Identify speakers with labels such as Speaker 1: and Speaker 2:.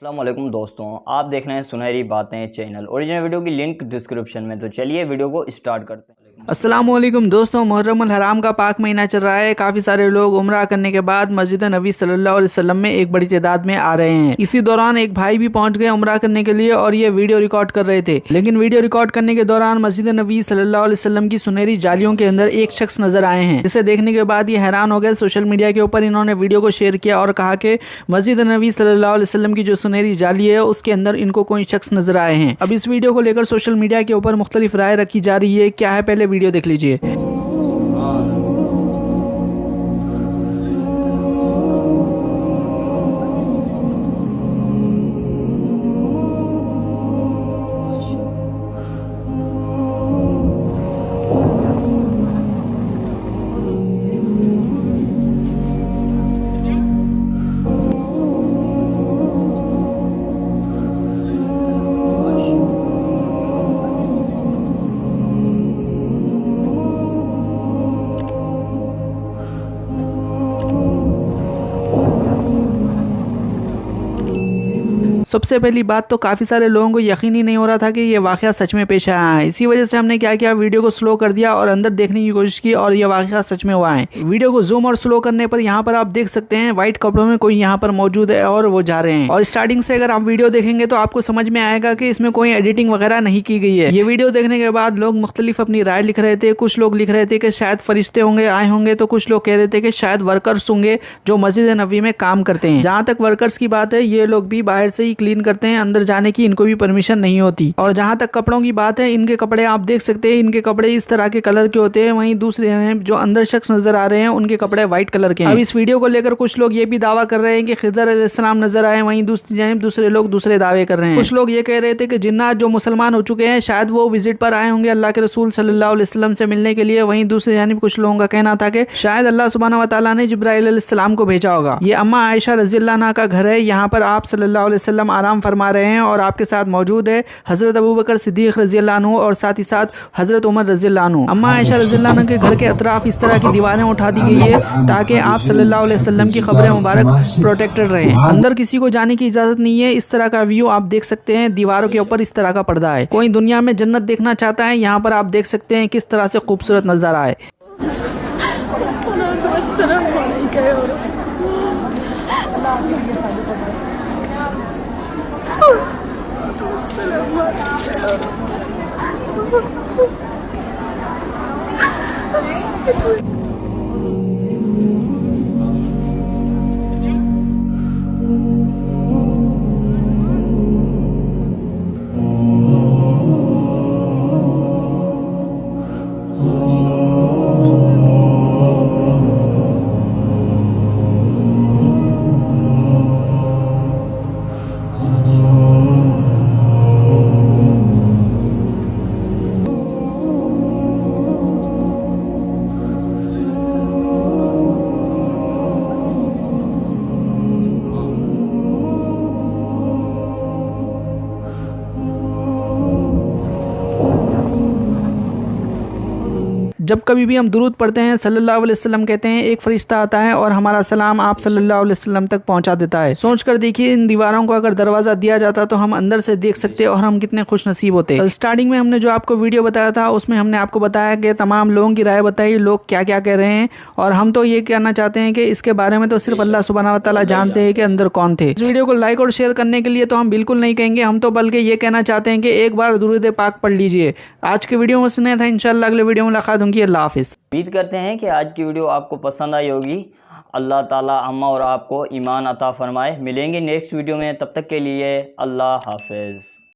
Speaker 1: अस्सलाम वालेकुम दोस्तों, आप देख रहे हैं सुनहरी बातें चैनल। ओरिजिनल वीडियो की लिंक डिस्क्रिप्शन में। तो चलिए वीडियो को स्टार्ट करते हैं।
Speaker 2: अस्सलामुअलैकुम दोस्तों, मुहर्रम अल हराम का पाक महीना चल रहा है। काफी सारे लोग उम्रा करने के बाद मस्जिद नबी सल्लल्लाहु अलैहि वसल्लम में एक बड़ी तादाद में आ रहे हैं। इसी दौरान एक भाई भी पहुंच गए उम्रा करने के लिए और ये वीडियो रिकॉर्ड कर रहे थे। लेकिन वीडियो रिकॉर्ड करने के दौरान मस्जिद नबी सल्लल्लाहु अलैहि वसल्लम की सुनहरी जालियों के अंदर एक शख्स नजर आए हैं, जिसे देखने के बाद ये हैरान हो गए। सोशल मीडिया के ऊपर इन्होंने वीडियो को शेयर किया और कहा कि मस्जिद नबी सल्लल्लाहु अलैहि वसल्लम की जो सुनहरी जाली है उसके अंदर इनको कोई शख्स नजर आए हैं। अब इस वीडियो को लेकर सोशल मीडिया के ऊपर मुख्तलिफ राय रखी जा रही है। क्या है, पहले वीडियो देख लीजिए। सबसे पहली बात तो काफ़ी सारे लोगों को यकीन ही नहीं हो रहा था कि ये वाक़या सच में पेश आया है। इसी वजह से हमने क्या किया, वीडियो को स्लो कर दिया और अंदर देखने की कोशिश की और ये वाक़या सच में हुआ है। वीडियो को जूम और स्लो करने पर यहाँ पर आप देख सकते हैं व्हाइट कपड़ों में कोई यहाँ पर मौजूद है और वो जा रहे हैं। और स्टार्टिंग से अगर आप वीडियो देखेंगे तो आपको समझ में आएगा कि इसमें कोई एडिटिंग वगैरह नहीं की गई है। ये वीडियो देखने के बाद लोग मुख्तलिफ अपनी राय लिख रहे थे। कुछ लोग लिख रहे थे कि शायद फरिश्ते होंगे आए होंगे, तो कुछ लोग कह रहे थे कि शायद वर्कर्स होंगे जो मस्जिद नबी में काम करते हैं। जहाँ तक वर्कर्स की बात है, ये लोग भी बाहर से ही क्लीन करते हैं, अंदर जाने की इनको भी परमिशन नहीं होती। और जहां तक कपड़ों की बात है, इनके कपड़े आप देख सकते हैं, इनके कपड़े इस तरह के कलर के होते हैं। वहीं दूसरे जो अंदर शख्स नजर आ रहे हैं उनके कपड़े व्हाइट कलर के हैं। अब इस वीडियो को लेकर कुछ लोग ये भी दावा कर रहे हैं कि खिज़र अलैहिस्सलाम नजर आए, वहीं दूसरी जानिब दूसरे लोग दूसरे दावे कर रहे हैं। कुछ लोग ये कह रहे थे कि जिन्नात जो मुसलमान हो चुके हैं शायद वो विजिट पर आए होंगे अल्लाह के रसूल सल्लल्लाहु अलैहि वसल्लम से मिलने के लिए। वहीं दूसरी जानिब कुछ लोगों का कहना था कि शायद अल्लाह सुब्हानहू व तआला ने जिब्राइल अलैहिस्सलाम को भेजा होगा। ये अम्मा आयशा रज़ियल्लाहु अन्हा का घर है। यहाँ पर आप सल्लल्लाहु अलैहि वसल्लम आराम फरमा रहे हैं और आपके साथ मौजूद है हजरत अबू बकर सिद्दीक रज़ियल्लाहु अन्हु और साथ ही साथ हजरत उमर रज़ियल्लाहु अन्हु। अम्मा आयशा रज़ियल्लाहु अन्हा के घर के अतराफ इस तरह की दीवारें उठा दी गई है ताकि आप सल्लल्लाहु अलैहि वसल्लम की खबरें मुबारक प्रोटेक्टेड रहें। अंदर किसी को जाने की इजाजत नहीं है। इस तरह का व्यू आप देख सकते हैं। दीवारों के ऊपर इस तरह का पर्दा है। कोई दुनिया में जन्नत देखना चाहता है, यहाँ पर आप देख सकते हैं किस तरह से खूबसूरत नजारा है। जब कभी भी हम दुरूद पढ़ते हैं, सल्लल्लाहु अलैहि वसल्लम कहते हैं एक फरिश्ता आता है और हमारा सलाम आप सल्लल्लाहु अलैहि वसल्लम तक पहुंचा देता है। सोच कर देखिए, इन दीवारों को अगर दरवाज़ा दिया जाता तो हम अंदर से देख सकते और हम कितने खुश नसीब होते। तो स्टार्टिंग में हमने जो आपको वीडियो बताया था उसमें हमने आपको बताया कि तमाम लोगों की राय बताई, लोग क्या क्या कह रहे हैं। और हम तो ये कहना चाहते हैं कि इसके बारे में तो सिर्फ अल्लाह सुब्हानहू व तआला जानते हैं कि अंदर कौन थे। इस वीडियो को लाइक और शेयर करने के लिए तो हम बिल्कुल नहीं कहेंगे, हम तो बल्कि ये कहना चाहते हैं कि एक बार दुरूद पाक पढ़ लीजिए। आज के वीडियो में सुना था। इंशाल्लाह अगले वीडियो में मुलाकात होगी। अल्लाह हाफिज़।
Speaker 1: उम्मीद करते हैं कि आज की वीडियो आपको पसंद आई होगी। अल्लाह ताला अम्मा और आपको ईमान अता फरमाए। मिलेंगे नेक्स्ट वीडियो में, तब तक के लिए अल्लाह हाफिज़।